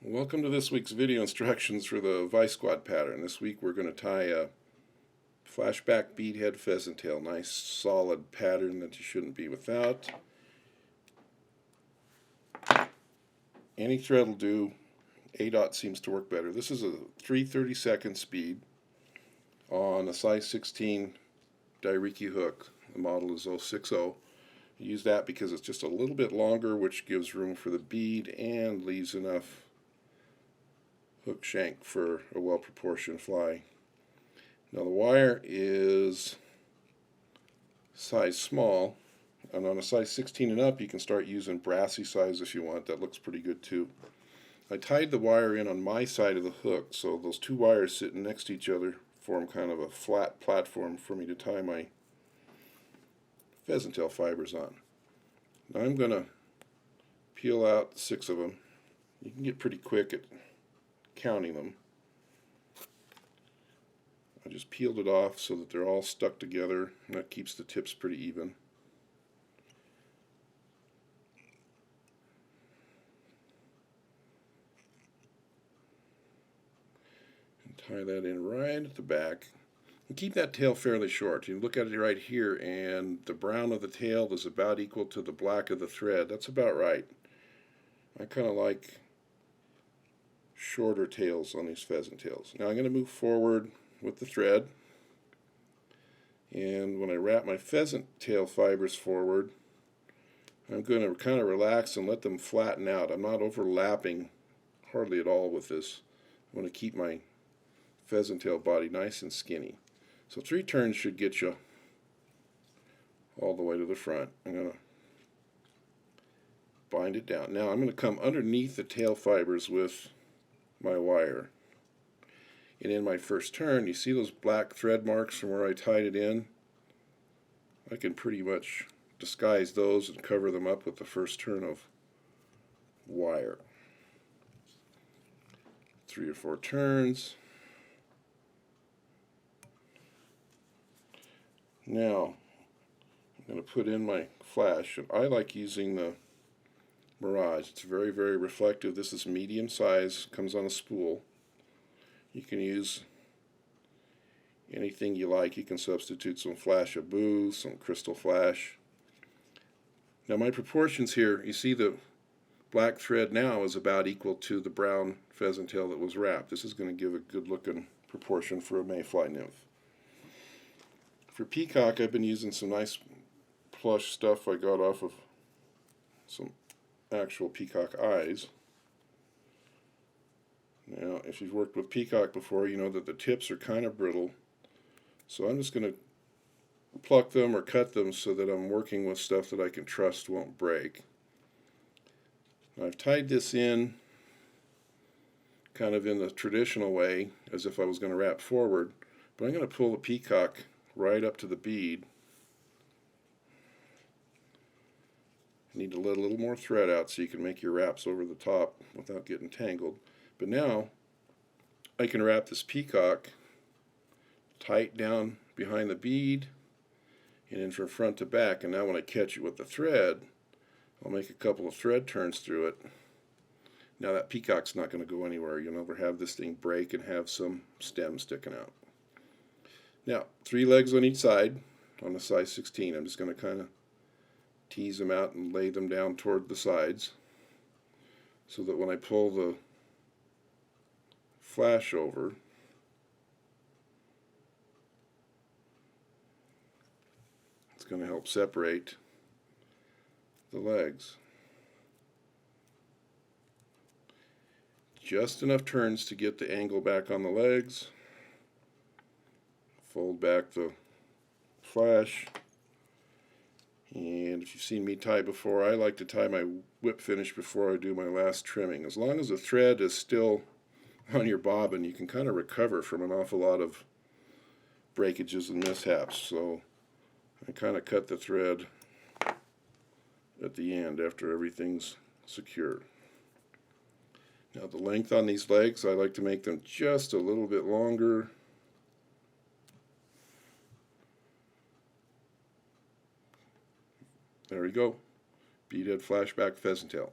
Welcome to this week's video instructions for the Vise Squad pattern. This week we're going to tie a flashback beadhead pheasant tail. Nice solid pattern that you shouldn't be without. Any thread will do. A-dot seems to work better. This is a 3/32 speed on a size 16 Dairiki hook. The model is 060. Use that because it's just a little bit longer, which gives room for the bead and leaves enough hook shank for a well-proportioned fly. Now the wire is size small, and on a size 16 and up you can start using brassy size if you want. That looks pretty good too. I tied the wire in on my side of the hook, so those two wires sitting next to each other form kind of a flat platform for me to tie my pheasant tail fibers on. Now I'm going to peel out 6 of them. You can get pretty quick at counting them. I just peeled it off so that they're all stuck together, and that keeps the tips pretty even. And tie that in right at the back. And keep that tail fairly short. You look at it right here, and the brown of the tail is about equal to the black of the thread. That's about right. I kind of like shorter tails on these pheasant tails. Now I'm going to move forward with the thread, and when I wrap my pheasant tail fibers forward, I'm going to kind of relax and let them flatten out. I'm not overlapping hardly at all with this. I want to keep my pheasant tail body nice and skinny. So 3 turns should get you all the way to the front. I'm going to bind it down. Now I'm going to come underneath the tail fibers with my wire, and in my first turn, you see those black thread marks from where I tied it in? I can pretty much disguise those and cover them up with the first turn of wire. 3 or 4 turns. Now I'm going to put in my flash, and I like using the Mirage. It's very, very reflective. This is medium size, comes on a spool. You can use anything you like. You can substitute some flash of booze, some crystal flash. Now my proportions here, you see the black thread now is about equal to the brown pheasant tail that was wrapped. This is going to give a good looking proportion for a mayfly nymph. For peacock, I've been using some nice plush stuff I got off of some actual peacock eyes. Now if you've worked with peacock before, you know that the tips are kind of brittle, so I'm just going to pluck them or cut them so that I'm working with stuff that I can trust won't break. Now I've tied this in kind of in the traditional way, as if I was going to wrap forward, but I'm going to pull the peacock right up to the bead. You need to let a little more thread out so you can make your wraps over the top without getting tangled. But now I can wrap this peacock tight down behind the bead and in from front to back, and now when I catch it with the thread, I'll make a couple of thread turns through it. Now that peacock's not going to go anywhere. You'll never have this thing break and have some stem sticking out. Now 3 legs on each side on a size 16. I'm just going to kind of tease them out and lay them down toward the sides so that when I pull the flash over, it's going to help separate the legs. Just enough turns to get the angle back on the legs. Fold back the flash. And if you've seen me tie before, I like to tie my whip finish before I do my last trimming. As long as the thread is still on your bobbin, you can kind of recover from an awful lot of breakages and mishaps. So I kind of cut the thread at the end after everything's secured. Now the length on these legs, I like to make them just a little bit longer. There we go. Beadhead Flashback Pheasant Tail.